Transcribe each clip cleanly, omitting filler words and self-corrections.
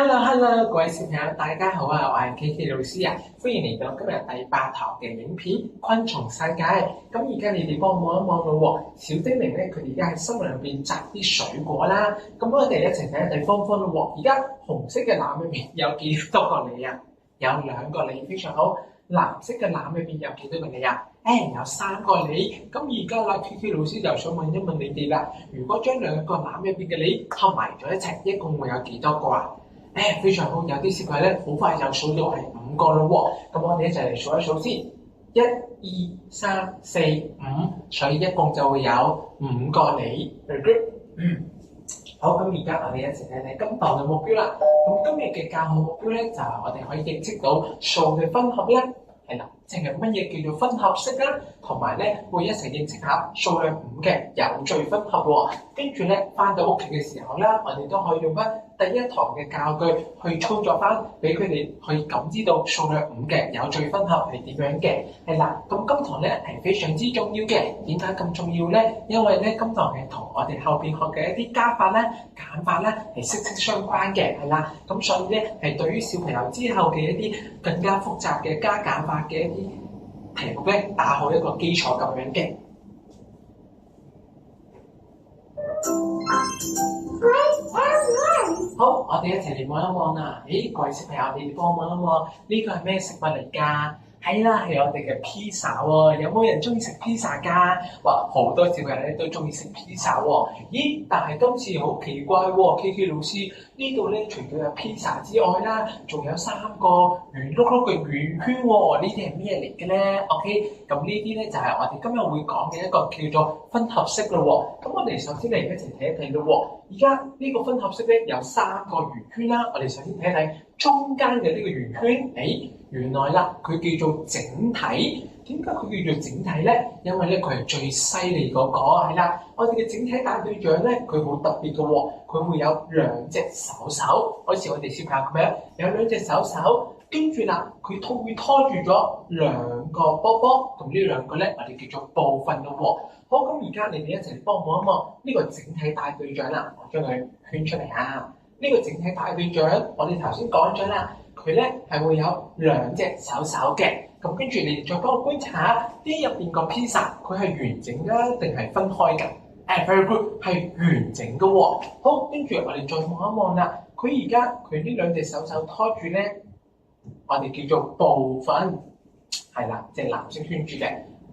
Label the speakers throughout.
Speaker 1: Hello，各位小朋友，大家好啊！我係 KK 老師啊，歡迎嚟到今日第8堂嘅影片《昆蟲世界》。咁而家你哋幫我望一望咯喎，小精靈咧佢哋而家喺森林入邊摘啲水果啦。咁我哋一齊睇一睇方方咯喎。而家紅色嘅籃入面有幾多個梨啊？有2個梨，非常好。藍色嘅籃入邊有幾多個梨啊？有3個梨。咁而家啦 ，KK 老師就想問一問你哋啦，如果將2個籃入邊嘅梨合埋咗一齊，一共會有幾多個啊？非常好，有啲小朋友咧好快就數到係5個咯喎。咁我哋一齊嚟數一數先，1、2、3、4、5，所以一共就會有5個梨。Very good。好，咁而家我哋一齊睇睇今堂嘅目標啦。咁今日嘅教學目標咧就係我哋可以認識到數嘅分合啦。係啦，即係乜嘢叫做分合式啦，同埋咧會一齊認識下數量5嘅有序分合喎。跟住咧翻到屋企嘅時候啦，我哋都可以用翻第1堂嘅教具去操作翻，俾佢哋去感知到數量5嘅有序分合係點樣嘅。係啦，咁今堂咧係非常之重要嘅。點解咁重要咧？因為咧今堂係同我哋後邊學嘅一啲加法啦、減法啦係息息相關嘅。係啦，咁所以咧係對於小朋友之後嘅一啲更加複雜嘅加減法嘅一啲題目咧，打好一個基礎咁樣嘅。好，我哋一齊嚟望一望啊！各位小朋友，你哋幫我望一望，呢個係咩食物嚟㗎？係啦，係我哋嘅披薩喎。有冇人中意食披薩㗎？哇，好多小朋友咧都中意食披薩喎。咦，但係今次好奇怪喎，KK 老師呢度咧除咗有披薩之外啦，仲有3個圓碌碌嘅圓圈喎。呢啲係咩嚟嘅咧 ？OK， 咁呢啲咧就係我哋今日會講嘅一個叫做分合式咯喎。咁我哋首先嚟一齊睇一睇咯喎。而家呢個分合式咧有3個圓圈啦。我哋首先睇一睇中間嘅呢個圓圈，原來啦，佢叫做整體。點解佢叫做整體咧？因為咧佢係最犀利嗰個，係啦。我哋嘅整體大隊長咧，佢好特別嘅喎，佢會有2隻手，好似我哋小朋友咁樣，有2隻手，跟住啦，佢會拖住咗2個波波，咁呢2個咧，我哋叫做部分咯喎。好，咁而家你哋一齊幫我望一望呢個整體大隊長啦，我將佢圈出嚟啊！呢個整體大隊長，我哋頭先講咗啦。佢咧係會有2隻手嘅，咁跟住你哋再幫我觀察下，呢入邊個披薩佢係完整㗎定係分開㗎？Very good， 係完整嘅喎。好，跟住我哋再望一望啦，佢而家佢呢2隻手拖住咧，我哋叫做部分，係啦，即係藍色圈住嘅。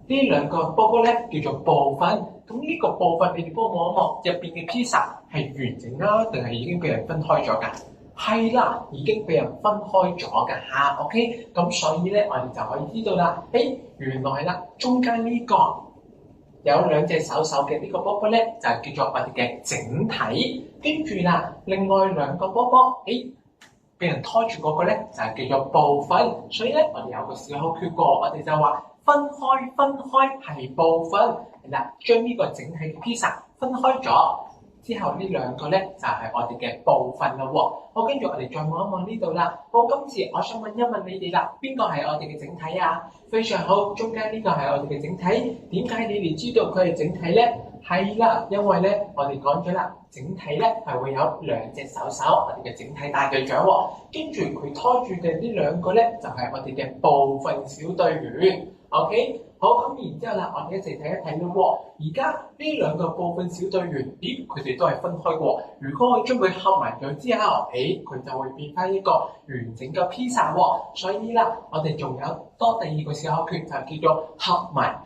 Speaker 1: 呢2個波波咧叫做部分，咁呢個部分你哋幫我望一望，入邊嘅披薩係完整啦，定係已經俾人分開咗㗎？係啦，已經俾人分開咗㗎嚇 ，OK， 咁所以咧，我哋就可以知道啦。原來啦，中間呢個有2隻手嘅呢個波波咧，就係叫做我哋嘅整體。跟住啦，另外2個波波，俾人拖住嗰個咧，就係叫做部分。所以咧，我哋有個小口訣過，我哋就話分開係部分。係啦，將呢個整體嘅披薩分開咗。之後呢2個咧就係我哋嘅部分啦喎。好，跟住我哋再望一望呢度啦。好，今次我想問一問你哋啦，邊個係我哋嘅整體啊？非常好，中間呢個係我哋嘅整體。點解你哋知道佢係整體咧？係啦，因為咧我哋講咗啦，整體咧係會有2隻手，我哋嘅整體大隊長喎。跟住佢拖住嘅呢2個咧就係我哋嘅部分小隊員。OK。好，咁然之後啦，我哋一齊睇一睇咯喎。而家呢2個部分小隊員，佢哋都係分開過。如果我將佢合埋咗之後，佢就會變翻一個完整嘅披薩喎。所以啦，我哋仲有多第2個小口訣，就叫做合埋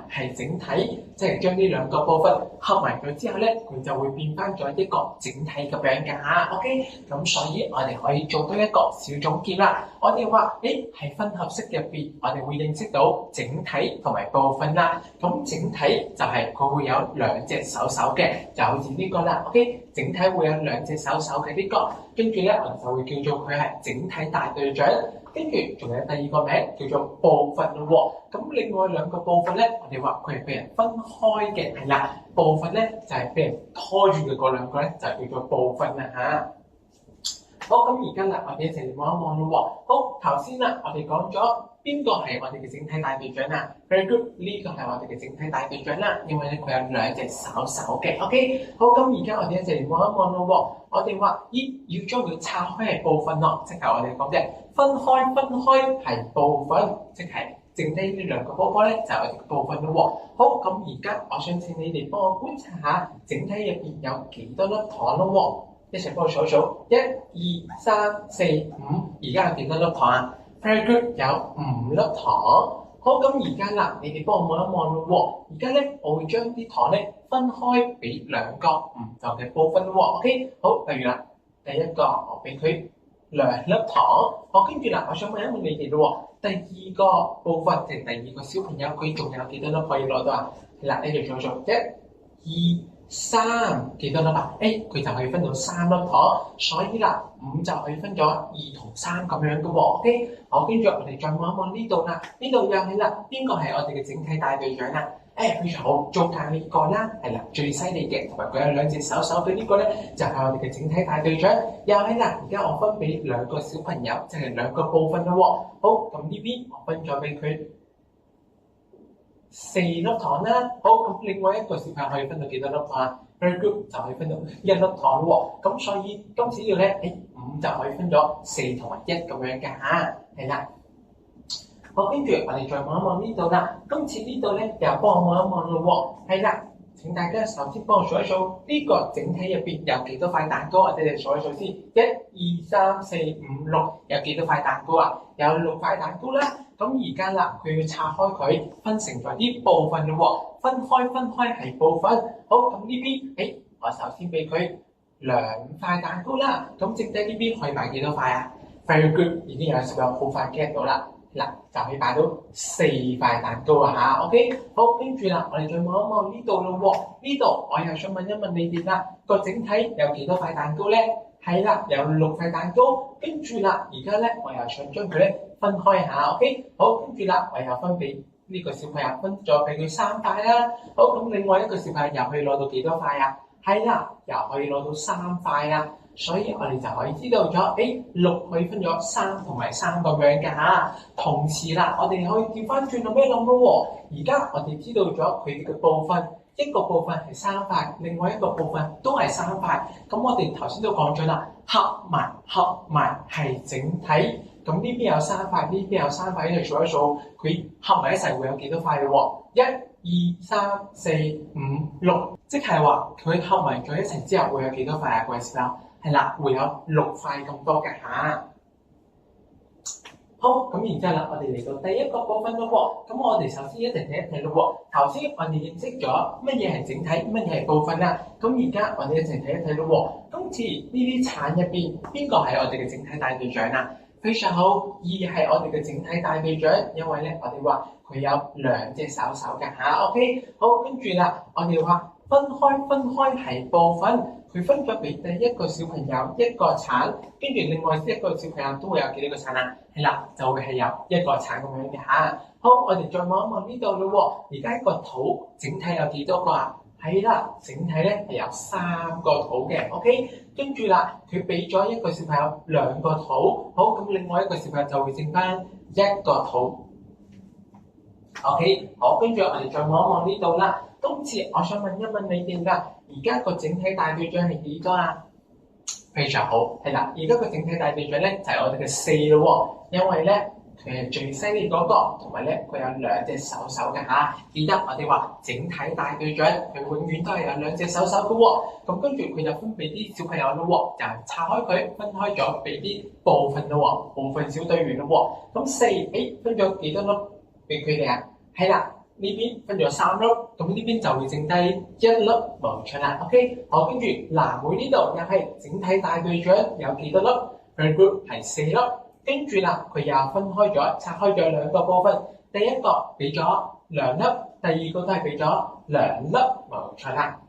Speaker 1: 係整體，即係將呢2個部分合埋咗之後咧，佢就會變翻咗一個整體咁樣㗎。OK， 咁所以我哋可以做多一個小總結啦。我哋話，係分合式入邊，我哋會認識到整體同埋部分啦。咁整體就係佢會有2隻手嘅，就好似呢個啦。OK， 整體會有2隻手嘅呢個，跟住咧我哋就會叫做佢係整體大隊長。跟住仲有第2個名叫做部分咯喎。咁另外2個部分咧，我哋話佢係被人分開嘅，係啦。部分咧就係被人拖住嘅嗰2個咧，就叫做部分啦嚇。好，咁而家啦，我哋一齊嚟望一望咯喎。好，頭先啦，我哋講咗邊邊個係我哋嘅整體大隊長啊 ？Very good， 呢個係我哋嘅整體大隊長啦，因為咧佢有兩隻手手嘅。OK， 好，咁而家我哋一齊嚟望一望咯喎。我哋話要將佢拆開係部分咯，即係我哋講嘅分開係部分，即係剩低呢兩個波波咧就係我哋嘅部分咯喎。好，咁而家我想請你哋幫我觀察下整體入邊有幾多粒糖咯喎。一齊幫我數一數，1、2、3、4、5，而家有幾多粒糖啊 ？Very good， 有5粒糖。好，咁而家啦，你哋幫我望一望咯喎。而家咧，我會將啲糖咧分開俾兩個唔同嘅部分咯喎。OK， 好，例如啦，第一個我俾佢2粒糖。好，跟住啦，我想問一問你哋咯喎，第二個部分即係第二個小朋友，佢仲有幾多粒可以攞到啊？係啦，你哋數一數，1、2、3，幾多粒啊？佢就可以分到3粒糖，所以啦，5就可以分咗2同3咁樣嘅喎。OK， 好，跟住我哋再望一望呢度啦，呢度又係啦，邊個係我哋嘅整體大隊長啊？非常好，中間呢個啦，係啦，最犀利嘅，同埋佢有兩隻手手嘅呢個咧，就係我哋嘅整體大隊長。又係啦，而家我分俾兩個小朋友，即係兩個部分啦喎。好，咁呢邊我分咗俾佢4粒糖啦。好，咁另外一個小朋友可以分到幾多粒糖啊 ？Very good， 就可以分到1粒糖喎。咁所以今次呢度咧，5就可以分咗4同埋1咁樣嘅嚇，係啦。好，跟住我哋再望一望呢度啦。今次呢度咧又幫我望一望咯喎。係啦，請大家首先幫我數一數呢個整體入邊有幾多塊蛋糕，我哋數一數先。1、2、3、4、5、6，有幾多塊蛋糕啊？有6塊蛋糕啦。咁而家啦，佢要拆開佢，分成咗啲部分咯喎。分開係部分。好，咁呢邊，我首先俾佢2塊蛋糕啦。咁剩低呢邊可以擺幾多塊啊 ？Very good， 已經有小朋友好快 get 到啦。嗱，就可以擺到4塊蛋糕啊嚇。OK， 好，跟住啦，我哋再望一望呢度咯喎。呢度我又想問一問你哋啦，個整體有幾多塊蛋糕咧？係啦，有6塊蛋糕。跟住啦，而家咧我又想將佢咧分開下。OK， 好，跟住啦，我又分俾呢個小朋友分咗俾佢3塊啦。好，咁另外一個小朋友又可以攞到幾多塊啊？係啦，又可以攞到3塊啦。所以我哋就可以知道咗，6可以分咗3同埋3咁樣嘅嚇。同時啦，我哋可以調翻轉到咩諗咯喎？而家我哋知道咗佢嘅部分，一個部分係3塊，另外一個部分都係3塊。咁我哋頭先都講咗啦，合埋係整體。咁呢邊有3塊，呢邊有3塊，你數一數，佢合埋一齊會有幾多塊咯喎？1、2、3、4、5、6，即係話佢合埋咗一齊之後會有幾多塊啊？各位小朋友？係啦，會有6塊咁多嘅嚇。好，咁然之後啦，我哋嚟到第一個部分咯喎。咁我哋首先一齊睇一睇咯喎。頭先我哋認識咗乜嘢係整體，乜嘢係部分啦。咁而家我哋一齊睇一睇咯喎。今次呢啲橙入邊，邊個係我哋嘅整體大隊長啊？非常好，2係我哋嘅整體大隊長，因為咧我哋話佢有2隻手手嘅嚇。OK， 好，跟住啦，我哋話分開係部分。佢分咗俾第一個小朋友1個橙，跟住另外一個小朋友都會有幾多個橙啊？係啦，就會係有1個橙咁樣嘅嚇。好，我哋再望一望呢度咯喎。而家個肚整體有幾多個啊？係啦，整體咧係有3個肚嘅。OK， 跟住啦，佢俾咗一個小朋友2個肚，好，咁另外一個小朋友就會剩翻1個肚。OK， 好，跟住我哋再望一望呢度啦。今次我想問一問你哋啦，而家個整體大隊長係幾多啊？非常好，係啦，而家個整體大隊長咧就係我哋嘅4咯喎，因為咧佢係最犀利嗰個，同埋咧佢有2隻手手嘅嚇。記得我哋話整體大隊長佢永遠都係有2隻手手嘅喎。咁跟住佢就分俾啲小朋友咯喎，就拆開佢分開咗俾啲部分咯喎，部分小隊員咯喎。咁4分咗幾多粒俾佢哋啊？係啦。呢邊分咗3粒，咁呢邊就會剩低1粒，冇錯啦。OK， 好，跟住藍莓呢度又係整體大隊長有幾多粒 ？Very good， 係4粒。跟住啦，佢又分開咗，拆開咗2個部分。第一個俾咗2粒，第二個都係俾咗2粒，冇錯啦。